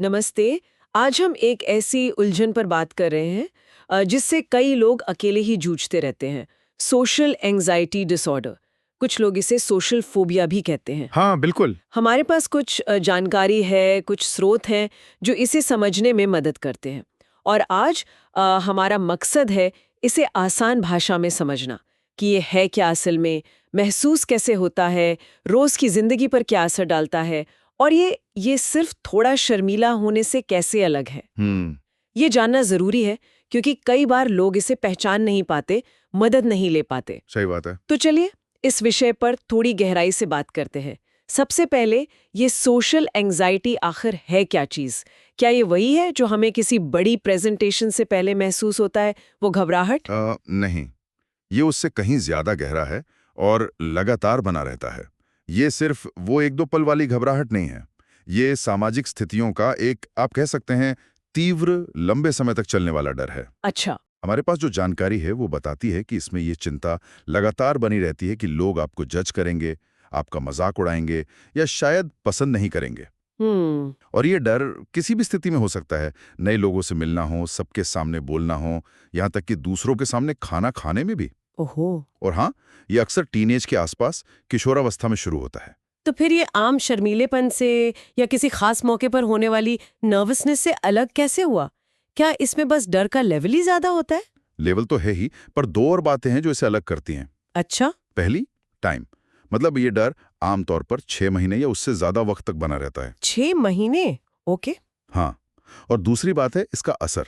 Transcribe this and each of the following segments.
नमस्ते। आज हम एक ऐसी उलझन पर बात कर रहे हैं जिससे कई लोग अकेले ही जूझते रहते हैं। Social anxiety disorder. कुछ लोग इसे सोशल फोबिया भी कहते हैं। हाँ, बिल्कुल। हमारे पास कुछ जानकारी है, कुछ स्रोत हैं जो इसे समझने में मदद करते हैं। और आज हमारा मकसद है इसे आसान भाषा में समझना कि ये है क्या असल में, महसूस कैसे होता है, रोज की जिंदगी पर क्या असर डालता है और ये सिर्फ थोड़ा शर्मीला होने से कैसे अलग है। हम्म। ये जानना जरूरी है क्योंकि कई बार लोग इसे पहचान नहीं पाते, मदद नहीं ले पाते। सही बात है। तो चलिए इस विषय पर थोड़ी गहराई से बात करते हैं। सबसे पहले ये सोशल एंजाइटी आखिर है क्या चीज? क्या ये वही है जो हमें किसी बड़ी प्रेजेंटेशन से पहले महसूस होता है, वो घबराहट? नहीं, ये उससे कहीं ज्यादा गहरा है और लगातार बना रहता है। ये सिर्फ वो एक दो पल वाली घबराहट नहीं है। ये सामाजिक स्थितियों का एक, आप कह सकते हैं, तीव्र, लंबे समय तक चलने वाला डर है। अच्छा। हमारे पास जो जानकारी है वो बताती है कि इसमें ये चिंता लगातार बनी रहती है कि लोग आपको जज करेंगे, आपका मजाक उड़ाएंगे या शायद पसंद नहीं करेंगे। हम्म। और ये डर किसी भी स्थिति में हो सकता है। नए लोगों से मिलना हो, सबके सामने बोलना हो, यहाँ तक कि दूसरों के सामने खाना खाने में भी। ओहो। और हाँ, ये अक्सर टीनेज के आसपास किशोरावस्था में शुरू होता है। तो फिर ये आम शर्मीलेपन से या किसी खास मौके पर होने वाली नर्वसनेस से अलग कैसे हुआ? क्या इसमें बस डर का लेवल ही ज्यादा होता है? लेवल तो है ही, पर दो और बातें हैं जो इसे अलग करती हैं। अच्छा। पहली, टाइम। मतलब ये डर आमतौर पर 6 महीने या उससे ज्यादा वक्त तक बना रहता है। 6 महीने? ओके। हाँ। और दूसरी बात है इसका असर।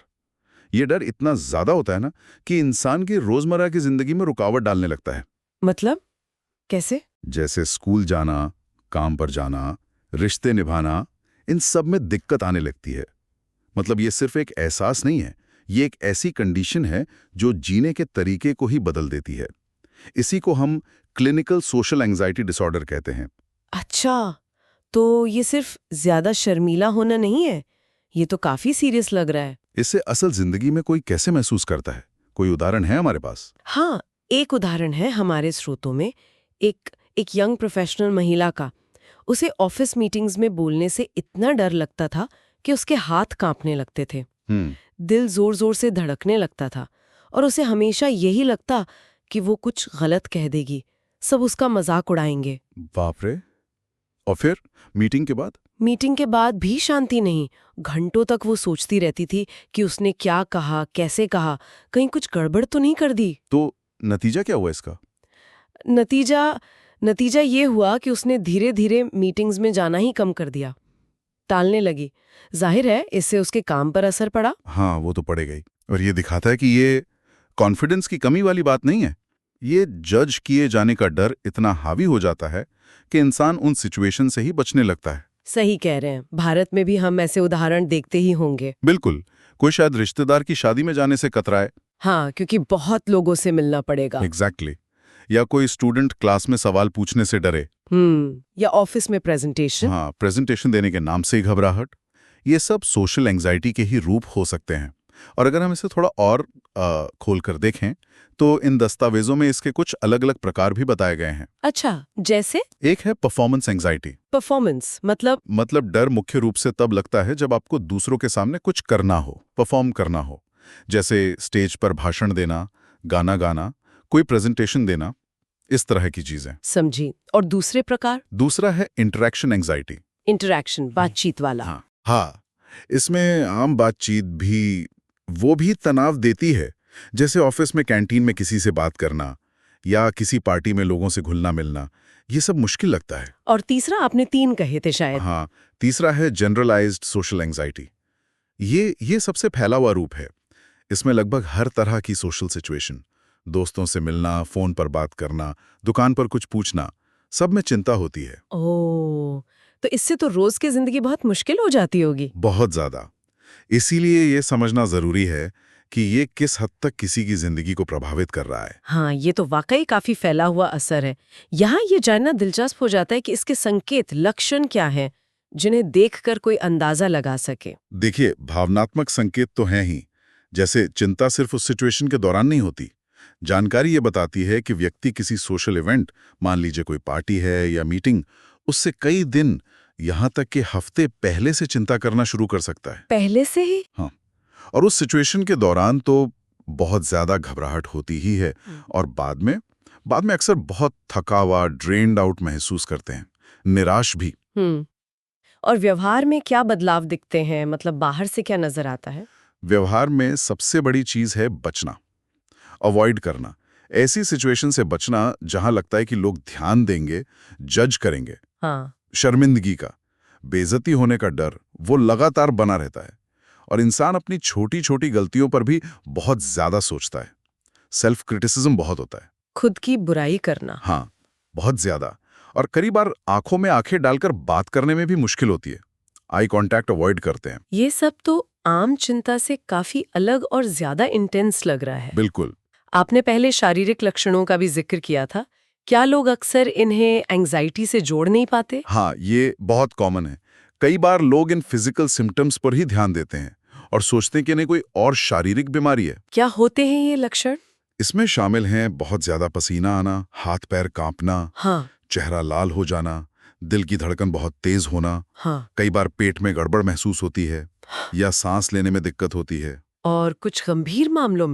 ये डर इतना ज्यादा होता है ना कि इंसान की रोजमर्रा की जिंदगी में रुकावट डालने लगता है। मतलब कैसे? जैसे स्कूल जाना, काम पर जाना, रिश्ते निभाना, इन सब में दिक्कत आने लगती है। मतलब ये सिर्फ एक एहसास नहीं है, ये एक ऐसी कंडीशन है जो जीने के तरीके को ही बदल देती है। इसी को हम क्लिनिकल सोशल एंजाइटी डिसऑर्डर कहते हैं। अच्छा, तो ये सिर्फ ज्यादा शर्मीला होना नहीं है, ये तो काफी सीरियस लग रहा है। इससे असल जिंदगी में कोई कैसे महसूस करता है? कोई उदाहरण है हमारे पास? हाँ, एक उदाहरण है हमारे स्रोतों में। एक एक यंग प्रोफेशनल महिला का। उसे ऑफिस मीटिंग्स में बोलने से इतना डर लगता था कि उसके हाथ कांपने लगते थे, हम्म। दिल जोर जोर से धड़कने लगता था और उसे हमेशा यही लगता कि वो कुछ गलत कह देगी, सब उसका मजाक उड़ाएंगे। बाप रे। और फिर मीटिंग के बाद? मीटिंग के बाद भी शांति नहीं। घंटों तक वो सोचती रहती थी कि उसने क्या कहा, कैसे कहा, कहीं कुछ गड़बड़ तो नहीं कर दी। तो नतीजा क्या हुआ इसका? नतीजा नतीजा ये हुआ कि उसने धीरे धीरे मीटिंग्स में जाना ही कम कर दिया, टालने लगी। जाहिर है इससे उसके काम पर असर पड़ा। हाँ, वो तो पड़ेगा ही। और ये दिखाता है कि ये कॉन्फिडेंस की कमी वाली बात नहीं है। ये जज किए जाने का डर इतना हावी हो जाता है कि इंसान उन सिचुएशन से ही बचने लगता है। सही कह रहे हैं, भारत में भी हम ऐसे उदाहरण देखते ही होंगे। बिल्कुल। कोई शायद रिश्तेदार की शादी में जाने से कतराए। हाँ, क्योंकि बहुत लोगों से मिलना पड़ेगा। एग्जैक्टली। या कोई स्टूडेंट क्लास में सवाल पूछने से डरे। या ऑफिस में प्रेजेंटेशन। हाँ, प्रेजेंटेशन देने के नाम से ही घबराहट। ये सब सोशल एंजाइटी के ही रूप हो सकते हैं। और अगर हम इसे थोड़ा और खोल कर देखें तो इन दस्तावेजों में इसके कुछ अलग अलग प्रकार भी बताए गए हैं। अच्छा, जैसे? एक है परफॉर्मेंस एंजाइटी। परफॉर्मेंस मतलब डर मुख्य रूप से तब लगता है जब आपको दूसरों के सामने कुछ करना हो, परफॉर्म करना हो। जैसे स्टेज पर भाषण देना, गाना गाना, कोई प्रेजेंटेशन देना, इस तरह की चीजें। समझी। और दूसरे प्रकार? दूसरा है इंटरैक्शन एंजाइटी। इंटरैक्शन, बातचीत वाला। हाँ, इसमें आम बातचीत भी वो भी तनाव देती है। जैसे ऑफिस में कैंटीन में किसी से बात करना या किसी पार्टी में लोगों से घुलना मिलना, ये सब मुश्किल लगता है। और तीसरा आपने 3 कहे थे शायद। हाँ, तीसरा है जनरलाइज्ड सोशल एंजाइटी। ये सबसे फैला हुआ रूप है। इसमें लगभग हर तरह की सोशल सिचुएशन, दोस्तों से मिलना, फोन पर बात करना, दुकान पर कुछ पूछना, सब में चिंता होती है। ओह, तो इससे तो रोज की जिंदगी बहुत मुश्किल हो जाती होगी। बहुत ज्यादा। इसीलिए ये समझना जरूरी है कि ये किस हद तक किसी की जिंदगी को प्रभावित कर रहा है। हाँ, ये तो वाकई काफी फैला हुआ असर है। यहाँ ये जानना दिलचस्प हो जाता है कि इसके संकेत, लक्षण क्या हैं, जिन्हें देखकर कोई अंदाजा लगा सके। देखिए, भावनात्मक संकेत तो हैं ही। जैसे चिंता सिर्फ उस सिचुएशन के दौरान नहीं होती। जानकारी ये बताती है कि व्यक्ति किसी सोशल इवेंट, मान लीजिए कोई पार्टी है या मीटिंग, उससे कई दिन यहाँ तक कि हफ्ते पहले से चिंता करना शुरू कर सकता है। पहले से ही? हाँ, और उस सिचुएशन के दौरान तो बहुत ज्यादा घबराहट होती ही है और बाद में अक्सर बहुत थका हुआ, ड्रेन्ड आउट महसूस करते हैं, निराश भी। और व्यवहार में क्या बदलाव दिखते हैं? मतलब बाहर से क्या नजर आता है? व्यवहार में सबसे बड़ी चीज है बचना, अवॉइड करना। ऐसी सिचुएशन से बचना जहां लगता है कि लोग ध्यान देंगे, जज करेंगे। हाँ। शर्मिंदगी का, बेइज्जती होने का डर वो लगातार बना रहता है और इंसान अपनी छोटी छोटी गलतियों पर भी बहुत ज्यादा सोचता है। सेल्फ क्रिटिसिज्म बहुत होता है। खुद की बुराई करना। हाँ, बहुत ज्यादा। और कई बार आंखों में आंखें डालकर बात करने में भी मुश्किल होती है। आई कांटेक्ट अवॉइड करते हैं। ये सब तो आम चिंता से काफी अलग और ज्यादा इंटेंस लग रहा है। बिल्कुल। आपने पहले शारीरिक लक्षणों का भी जिक्र किया था। क्या लोग अक्सर इन्हें एंजाइटी से जोड़ नहीं पाते? हाँ, ये बहुत कॉमन है। कई बार लोग इन फिजिकल सिम्टम्स पर ही ध्यान देते हैं और सोचते हैं कि नहीं कोई और शारीरिक बीमारी है। क्या होते हैं ये लक्षण? इसमें शामिल हैं बहुत ज्यादा पसीना आना, हाथ पैर कांपना, हाँ। चेहरा लाल हो जाना, दिल की धड़कन बहुत तेज होना, हाँ। कई बार पेट में गड़बड़ महसूस होती है या सांस लेने में दिक्कत होती है। और कुछ गंभीर मामलों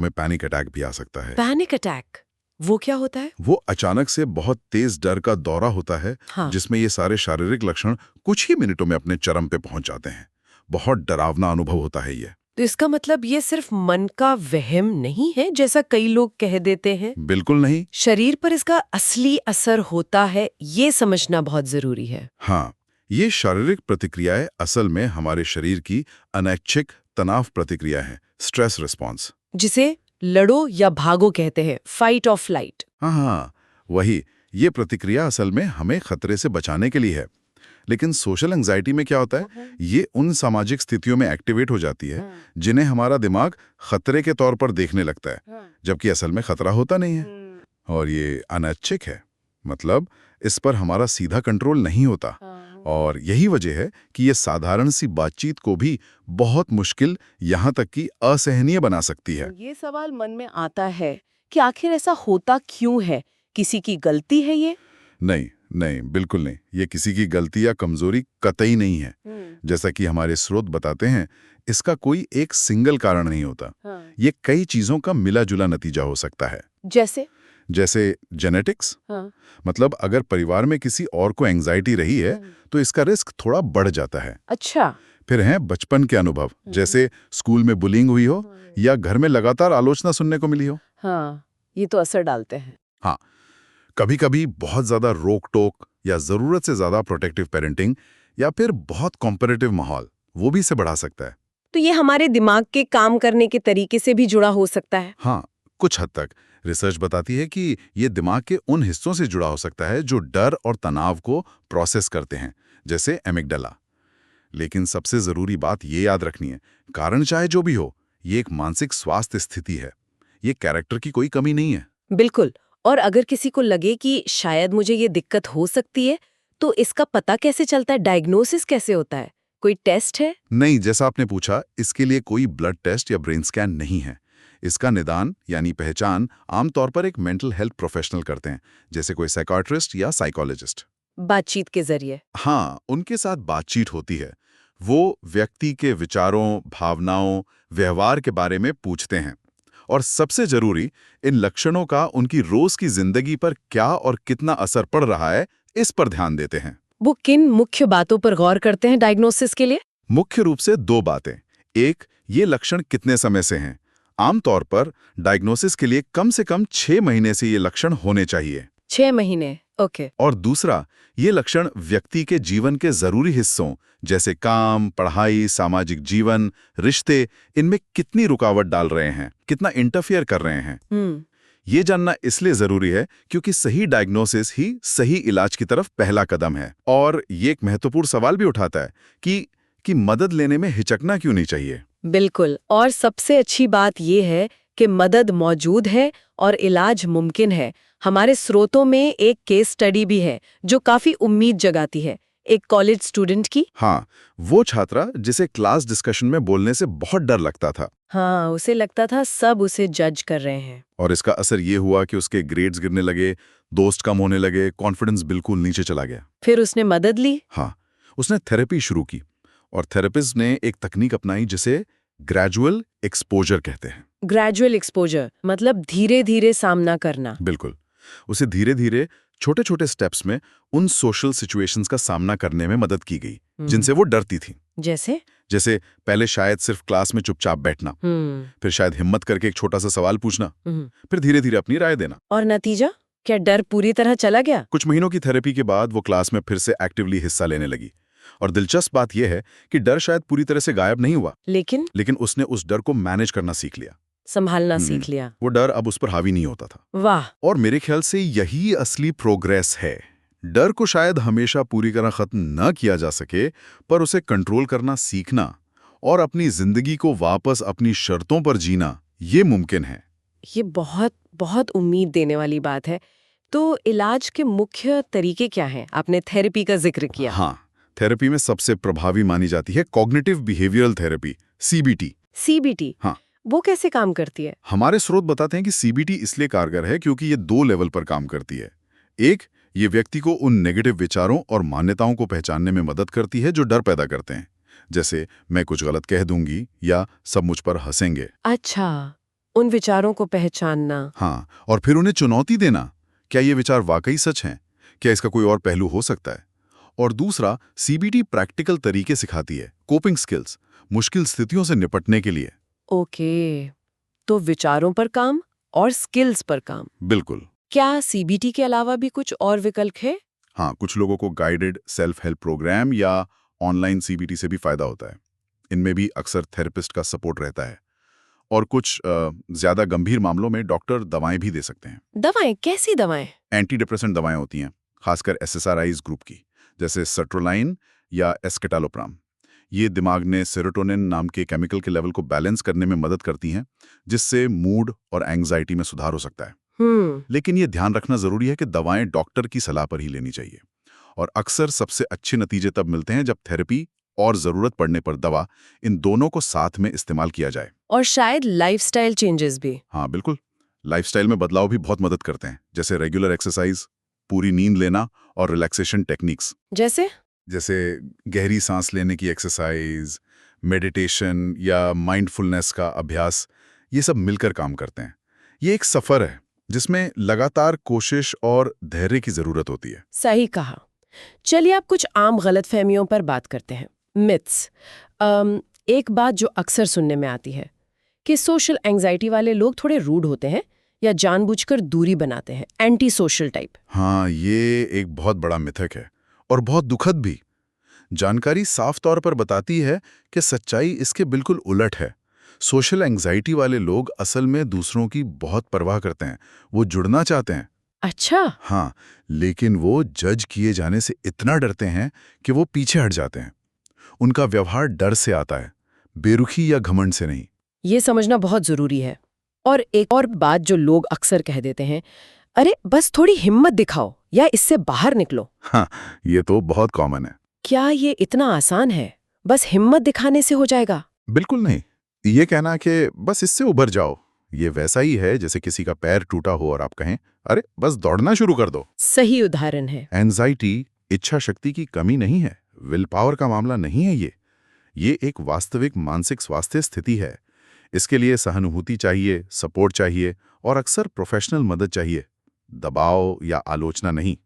में पैनिक अटैक भी आ सकता है। पैनिक अटैक वो क्या होता है? वो अचानक से बहुत तेज डर का दौरा होता है। हाँ। जिसमें ये सारे शारीरिक लक्षण कुछ ही मिनटों में अपने चरम पे पहुंच जाते हैं। बहुत डरावना अनुभव होता है ये। तो इसका मतलब ये सिर्फ मन का वहम नहीं है जैसा कई लोग कह देते हैं? बिल्कुल नहीं। शरीर पर इसका असली असर होता है, ये समझना बहुत जरूरी है। हाँ, ये शारीरिक प्रतिक्रियाएं असल में हमारे शरीर की अनैच्छिक तनाव प्रतिक्रिया है, स्ट्रेस रिस्पॉन्स, जिसे लड़ो या भागो कहते हैं, फाइट और फ्लाइट। हाँ, वही। ये प्रतिक्रिया असल में हमें खतरे से बचाने के लिए है। लेकिन सोशल एंजाइटी में क्या होता है, ये उन सामाजिक स्थितियों में एक्टिवेट हो जाती है जिन्हें हमारा दिमाग खतरे के तौर पर देखने लगता है, जबकि असल में खतरा होता नहीं है। और ये अनैच्छिक है, मतलब इस पर हमारा सीधा कंट्रोल नहीं होता। और यही वजह है कि ये साधारण सी बातचीत को भी बहुत मुश्किल, यहाँ तक कि असहनीय बना सकती है। ये सवाल मन में आता है कि आखिर ऐसा होता क्यों है? किसी की गलती है ये? नहीं, बिल्कुल नहीं। ये किसी की गलती या कमजोरी कतई नहीं है। जैसा कि हमारे स्रोत बताते हैं, इसका कोई एक सिंगल कारण नहीं होता। ये कई चीजों का मिला जुला नतीजा हो सकता है। जैसे जेनेटिक्स। मतलब अगर परिवार में किसी और को एंजाइटी रही है तो इसका रिस्क थोड़ा बढ़ जाता है। अच्छा। फिर है बचपन के अनुभव, जैसे स्कूल में बुलिंग हुई हो या घर में लगातार आलोचना सुनने को मिली हो। हाँ, ये तो असर डालते हैं। हाँ, कभी कभी बहुत ज्यादा रोक टोक या जरूरत से ज्यादा प्रोटेक्टिव पेरेंटिंग या फिर बहुत कॉम्पिटिटिव माहौल, वो भी इसे बढ़ा सकता है। तो ये हमारे दिमाग के काम करने के तरीके से भी जुड़ा हो सकता है? हाँ, कुछ हद तक। रिसर्च बताती है कि ये दिमाग के उन हिस्सों से जुड़ा हो सकता है जो डर और तनाव को प्रोसेस करते हैं, जैसे एमिगडाला। लेकिन सबसे जरूरी बात ये याद रखनी है, कारण चाहे जो भी हो, ये एक मानसिक स्वास्थ्य स्थिति है। ये कैरेक्टर की कोई कमी नहीं है। बिल्कुल। और अगर किसी को लगे कि शायद मुझे ये दिक्कत हो सकती है, तो इसका पता कैसे चलता है? डायग्नोसिस कैसे होता है? कोई टेस्ट है? नहीं, जैसा आपने पूछा, इसके लिए कोई ब्लड टेस्ट या ब्रेन स्कैन नहीं है। इसका निदान यानी पहचान आमतौर पर एक मेंटल हेल्थ प्रोफेशनल करते हैं, जैसे कोई साइकियाट्रिस्ट या साइकोलॉजिस्ट। बातचीत के जरिए? हाँ, उनके साथ बातचीत होती है। वो व्यक्ति के विचारों, भावनाओं, व्यवहार के बारे में पूछते हैं और सबसे जरूरी, इन लक्षणों का उनकी रोज की जिंदगी पर क्या और कितना असर पड़ रहा है, इस पर ध्यान देते हैं। वो किन मुख्य बातों पर गौर करते हैं डायग्नोसिस के लिए? मुख्य रूप से 2 बातें। एक, ये लक्षण कितने समय से हैं। आमतौर पर डायग्नोसिस के लिए कम से कम 6 महीने से ये लक्षण होने चाहिए। 6 महीने, ओके। और दूसरा, ये लक्षण व्यक्ति के जीवन के जरूरी हिस्सों जैसे काम, पढ़ाई, सामाजिक जीवन, रिश्ते, इनमें कितनी रुकावट डाल रहे हैं, कितना इंटरफियर कर रहे हैं। ये जानना इसलिए जरूरी है क्योंकि सही डायग्नोसिस ही सही इलाज की तरफ पहला कदम है। और ये एक महत्वपूर्ण सवाल भी उठाता है कि मदद लेने में हिचकना क्यों नहीं चाहिए। बिल्कुल। और सबसे अच्छी बात ये है कि मदद मौजूद है और इलाज मुमकिन है। हमारे स्रोतों में एक केस स्टडी भी है जो काफी उम्मीद जगाती है। एक कॉलेज स्टूडेंट की? हाँ, वो छात्रा जिसे क्लास डिस्कशन में बोलने से बहुत डर लगता था हाँ, उसे लगता था सब उसे जज कर रहे हैं। और इसका असर ये हुआ कि उसके ग्रेड्स गिरने लगे, दोस्त कम होने लगे, कॉन्फिडेंस बिल्कुल नीचे चला गया। फिर उसने मदद ली? हाँ, उसने थेरेपी शुरू की और थेरेपिस्ट ने एक तकनीक अपनाई जिसे ग्रेजुअल एक्सपोजर कहते हैं। ग्रेजुअल एक्सपोजर मतलब धीरे-धीरे सामना करना। बिल्कुल। उसे धीरे-धीरे छोटे-छोटे स्टेप्स में उन सोशल सिचुएशंस का सामना करने में मदद की गई, जिनसे वो डरती थी। जैसे? जैसे पहले शायद सिर्फ क्लास में चुपचाप बैठना, फिर शायद हिम्मत करके एक छोटा सा सवाल पूछना, फिर धीरे-धीरे अपनी राय देना। और नतीजा? क्या डर पूरी तरह चला गया? कुछ महीनों की थेरेपी के बाद वो क्लास में फिर से एक्टिवली हिस्सा लेने लगी। और दिलचस्प बात यह है कि डर शायद पूरी तरह से गायब नहीं हुआ, लेकिन उसने उस डर को मैनेज करना सीख लिया, संभालना सीख लिया। वो डर अब उस पर हावी नहीं होता था। वाह! और मेरे ख्याल से यही असली प्रोग्रेस है। डर को शायद हमेशा पूरी तरह खत्म न किया जा सके, पर उसे कंट्रोल करना सीखना और अपनी जिंदगी को वापस अपनी शर्तों पर जीना, ये मुमकिन है। ये बहुत बहुत उम्मीद देने वाली बात है। तो इलाज के मुख्य तरीके क्या हैं? आपने थेरेपी का जिक्र किया। हाँ, थेरेपी में सबसे प्रभावी मानी जाती है cognitive behavioural therapy, CBT. CBT? हाँ, वो कैसे काम करती है? हमारे स्रोत बताते हैं कि सीबीटी इसलिए कारगर है क्योंकि ये 2 लेवल पर काम करती है। एक, ये व्यक्ति को उन नेगेटिव विचारों और मान्यताओं को पहचानने में मदद करती है जो डर पैदा करते हैं, जैसे मैं कुछ गलत कह दूंगी या सब मुझ पर हंसेंगे। अच्छा, उन विचारों को पहचानना। हाँ, और फिर उन्हें चुनौती देना, क्या ये विचार वाकई सच हैं? क्या इसका कोई और पहलू हो सकता है? और दूसरा, सीबीटी प्रैक्टिकल तरीके सिखाती है, कोपिंग स्किल्स, मुश्किल स्थितियों से निपटने के लिए। ओके, तो विचारों पर काम और स्किल्स पर काम। बिल्कुल। क्या सीबीटी के अलावा भी कुछ और विकल्प है? हाँ, कुछ लोगों को गाइडेड सेल्फ हेल्प प्रोग्राम या ऑनलाइन सीबीटी से भी फायदा होता है। इनमें भी अक्सर थेरेपिस्ट का सपोर्ट रहता है और कुछ ज्यादा गंभीर मामलों में डॉक्टर दवाएं भी दे सकते हैं। दवाएं? कैसी दवाएं? एंटी डिप्रेसेंट दवाएं होती हैं, खासकर एसएसआरआईज ग्रुप की, जैसे सर्ट्रोलाइन या एस्केटालोप्राम। ये दिमाग में सेरोटोनिन नाम के केमिकल के लेवल को बैलेंस करने में मदद करती हैं, जिससे मूड और एंग्जाइटी में सुधार हो सकता है। लेकिन ये ध्यान रखना जरूरी है कि दवाएं डॉक्टर की सलाह पर ही लेनी चाहिए। और अक्सर सबसे अच्छे नतीजे तब मिलते हैं जब थेरेपी और जरूरत पड़ने पर दवा, इन दोनों को साथ में इस्तेमाल किया जाए। और शायद लाइफस्टाइल चेंजेस भी। हाँ बिल्कुल, लाइफस्टाइल में बदलाव भी बहुत मदद करते हैं, जैसे रेगुलर एक्सरसाइज, पूरी नींद लेना और रिलैक्सेशन टेक्निक्स। जैसे गहरी सांस लेने की एक्सरसाइज, मेडिटेशन या माइंडफुलनेस का अभ्यास, ये सब मिलकर काम करते हैं। ये एक सफर है जिसमें लगातार कोशिश और धैर्य की जरूरत होती है। सही कहा। चलिए अब कुछ आम गलतफहमियों पर बात करते हैं, मिथ्स। एक बात जो अक्सर सुनने में आती है कि सोशल एंजाइटी वाले लोग थोड़े रूड होते हैं या जानबूझकर दूरी बनाते हैं, एंटी सोशल टाइप। हाँ, ये एक बहुत बड़ा मिथक है और बहुत दुखद भी। जानकारी साफ तौर पर बताती है कि सच्चाई इसके बिल्कुल उलट है। सोशल एंजाइटी वाले लोग असल में दूसरों की बहुत परवाह करते हैं, वो जुड़ना चाहते हैं। अच्छा। हाँ, लेकिन वो जज किए जाने से इतना डरते हैं कि वो पीछे हट जाते हैं। उनका व्यवहार डर से आता है, बेरुखी या घमंड से नहीं। ये समझना बहुत जरूरी है। और एक और बात जो लोग अक्सर कह देते हैं, अरे बस थोड़ी हिम्मत दिखाओ या इससे बाहर निकलो। हाँ, ये तो बहुत कॉमन है। क्या ये इतना आसान है? बस हिम्मत दिखाने से हो जाएगा? बिल्कुल नहीं। ये कहना कि बस इससे उबर जाओ, ये वैसा ही है जैसे किसी का पैर टूटा हो और आप कहें, अरे बस दौड़ना शुरू कर दो। सही उदाहरण है। एंजाइटी इच्छा शक्ति की कमी नहीं है, विल पावर का मामला नहीं है। ये एक वास्तविक मानसिक स्वास्थ्य स्थिति है। इसके लिए सहानुभूति चाहिए, सपोर्ट चाहिए और अक्सर प्रोफेशनल मदद चाहिए, दबाव या आलोचना नहीं।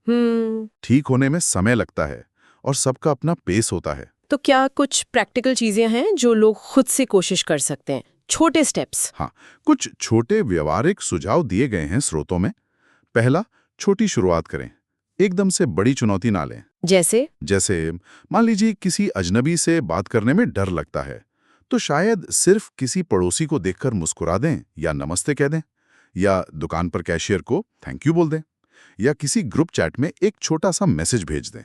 ठीक होने में समय लगता है और सबका अपना पेस होता है। तो क्या कुछ प्रैक्टिकल चीजें हैं जो लोग खुद से कोशिश कर सकते हैं, छोटे स्टेप्स? हाँ, कुछ छोटे व्यवहारिक सुझाव दिए गए हैं स्रोतों में। पहला, छोटी शुरुआत करें, एकदम से बड़ी चुनौती ना लें। जैसे मान लीजिए किसी अजनबी से बात करने में डर लगता है, तो शायद सिर्फ किसी पड़ोसी को देखकर मुस्कुरा दें या नमस्ते कह दें, या दुकान पर कैशियर को थैंक यू बोल दें, या किसी ग्रुप चैट में एक छोटा सा मैसेज भेज दें।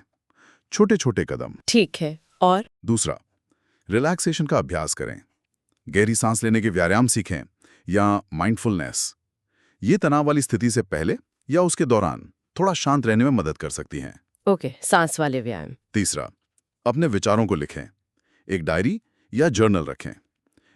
छोटे छोटे कदम। ठीक है। और दूसरा, रिलैक्सेशन का अभ्यास करें, गहरी सांस लेने के व्यायाम सीखें या माइंडफुलनेस। ये तनाव वाली स्थिति से पहले या उसके दौरान थोड़ा शांत रहने में मदद कर सकती हैं। ओके, सांस वाले व्यायाम। तीसरा, अपने विचारों को लिखें। एक डायरी या जर्नल रखें।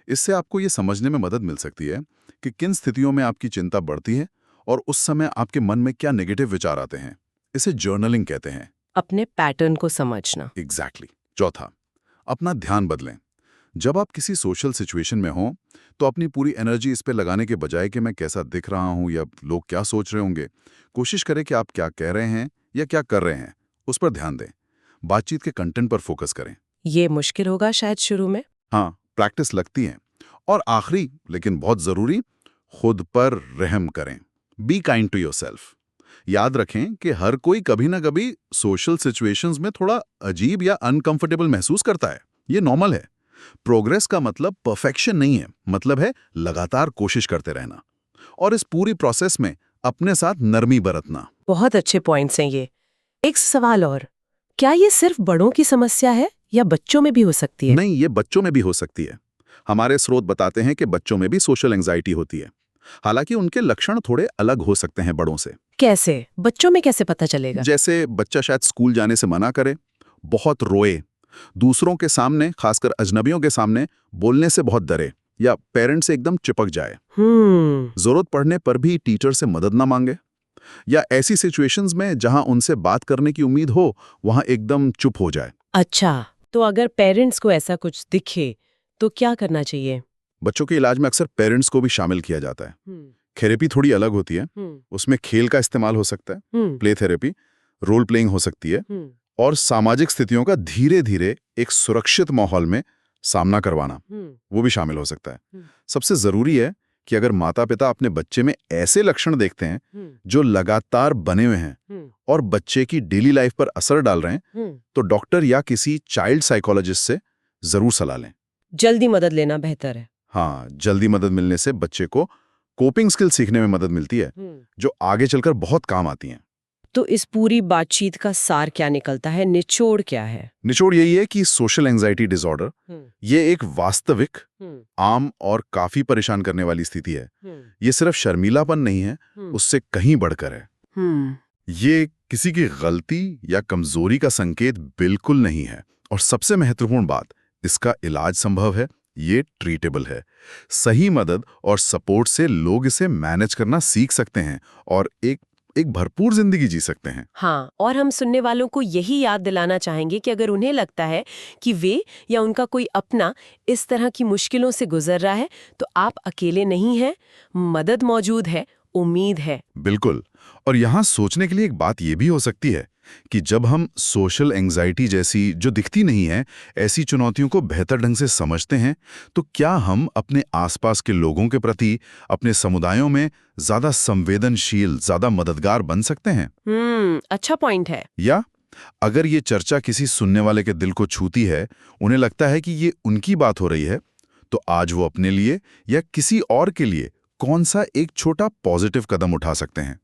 इससे आपको ये समझने में मदद मिल सकती है कि किन स्थितियों में आपकी चिंता बढ़ती है और उस समय आपके मन में क्या नेगेटिव विचार आते हैं। इसे जर्नलिंग कहते हैं। अपने पैटर्न को समझना। एग्जैक्टली। चौथा, अपना ध्यान बदलें। जब आप किसी सोशल सिचुएशन में हों तो अपनी पूरी एनर्जी इस पे लगाने के बजाय कि मैं कैसा दिख रहा हूं या लोग क्या सोच रहे होंगे, कोशिश करें कि आप क्या कह रहे हैं या क्या कर रहे हैं, उस पर ध्यान दें। बातचीत के कंटेंट पर फोकस करें। ये मुश्किल होगा शायद शुरू में। हाँ, प्रैक्टिस लगती है। और आखिरी लेकिन बहुत जरूरी, खुद पर रहम करें। Be kind to yourself. याद रखें कि हर कोई कभी ना कभी सोशल सिचुएशंस में थोड़ा अजीब या अनकंफर्टेबल महसूस करता है। ये नॉर्मल है। प्रोग्रेस का मतलब परफेक्शन नहीं है, मतलब है लगातार कोशिश करते रहना और इस पूरी प्रोसेस में अपने साथ नरमी बरतना। बहुत अच्छे पॉइंट्स हैं ये। एक सवाल और, क्या ये सिर्फ बड़ों की समस्या है या बच्चों में भी हो सकती है? नहीं, ये बच्चों में भी हो सकती है। हमारे स्रोत बताते हैं कि बच्चों में भी सोशल एंजाइटी होती है। हालांकि उनके लक्षण थोड़े अलग हो सकते हैं बड़ों से। कैसे? बच्चों में कैसे पता चलेगा? जैसे बच्चा शायद स्कूल जाने से मना करे, बहुत रोए, दूसरों के सामने खासकर अजनबियों के सामने बोलने से बहुत डरे या पेरेंट्स से एकदम चिपक जाए। जरूरत पड़ने पर भी टीचर से मदद ना मांगे या ऐसी सिचुएशंस में जहां उनसे बात करने की उम्मीद हो वहां एकदम चुप हो जाए। अच्छा, तो अगर पेरेंट्स को ऐसा कुछ दिखे तो क्या करना चाहिए? बच्चों के इलाज में अक्सर पेरेंट्स को भी शामिल किया जाता है। थेरेपी थोड़ी अलग होती है। उसमें खेल का इस्तेमाल हो सकता है, प्ले थेरेपी, रोल प्लेइंग हो सकती है और सामाजिक स्थितियों का धीरे धीरे एक सुरक्षित माहौल में सामना करवाना, वो भी शामिल हो सकता है। सबसे जरूरी है कि अगर माता पिता अपने बच्चे में ऐसे लक्षण देखते हैं जो लगातार बने हुए हैं और बच्चे की डेली लाइफ पर असर डाल रहे हैं, तो डॉक्टर या किसी चाइल्ड साइकोलॉजिस्ट से जरूर सलाह लें। जल्दी मदद लेना बेहतर है। हाँ, जल्दी मदद मिलने से बच्चे को कोपिंग स्किल सीखने में मदद मिलती है, जो आगे चलकर बहुत काम आती हैं। तो इस पूरी बातचीत का सार क्या निकलता है? निचोड़ क्या है? निचोड़ यही है कि सोशल एंजाइटी डिसऑर्डर ये एक वास्तविक, आम और काफी परेशान करने वाली स्थिति है। ये सिर्फ शर्मीलापन नहीं है, उससे कहीं बढ़कर है। ये किसी की गलती या कमजोरी का संकेत बिल्कुल नहीं है। और सबसे महत्वपूर्ण बात, इसका इलाज संभव है, ये ट्रीटेबल है। सही मदद और सपोर्ट से लोग इसे मैनेज करना सीख सकते हैं और एक भरपूर जिंदगी जी सकते हैं। हाँ, और हम सुनने वालों को यही याद दिलाना चाहेंगे कि अगर उन्हें लगता है कि वे या उनका कोई अपना इस तरह की मुश्किलों से गुजर रहा है, तो आप अकेले नहीं हैं, मदद मौजूद है, उम्मीद है। बिल्कुल। और यहाँ सोचने के लिए एक बात ये भी हो सकती है कि जब हम सोशल एंजाइटी जैसी जो दिखती नहीं है ऐसी चुनौतियों को बेहतर ढंग से समझते हैं, तो क्या हम अपने आसपास के लोगों के प्रति, अपने समुदायों में ज्यादा संवेदनशील, ज्यादा मददगार बन सकते हैं? अच्छा पॉइंट है। या अगर ये चर्चा किसी सुनने वाले के दिल को छूती है, उन्हें लगता है कि ये उनकी बात हो रही है, तो आज वो अपने लिए या किसी और के लिए कौन सा एक छोटा पॉजिटिव कदम उठा सकते हैं?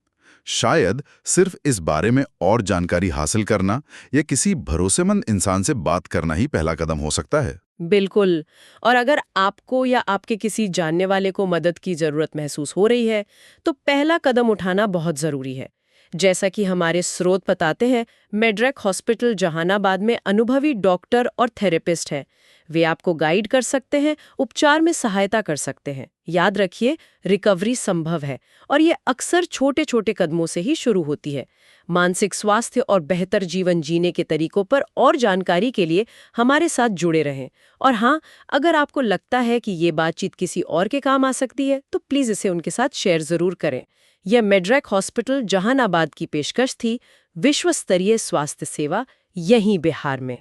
शायद सिर्फ इस बारे में और जानकारी हासिल करना या किसी भरोसेमंद इंसान से बात करना ही पहला कदम हो सकता है। बिल्कुल। और अगर आपको या आपके किसी जानने वाले को मदद की जरूरत महसूस हो रही है, तो पहला कदम उठाना बहुत जरूरी है। जैसा कि हमारे स्रोत बताते हैं, मेड्रैक हॉस्पिटल जहानाबाद में अनुभवी डॉक्टर और थेरेपिस्ट हैं। वे आपको गाइड कर सकते हैं, उपचार में सहायता कर सकते हैं। याद रखिए, रिकवरी संभव है और ये अक्सर छोटे छोटे कदमों से ही शुरू होती है। मानसिक स्वास्थ्य और बेहतर जीवन जीने के तरीकों पर और जानकारी के लिए हमारे साथ जुड़े रहें। और हाँ, अगर आपको लगता है कि ये बातचीत किसी और के काम आ सकती है, तो प्लीज़ इसे उनके साथ शेयर ज़रूर करें। यह मेड्रैक हॉस्पिटल जहानाबाद की पेशकश थी, विश्व स्तरीय स्वास्थ्य सेवा, यहीं बिहार में।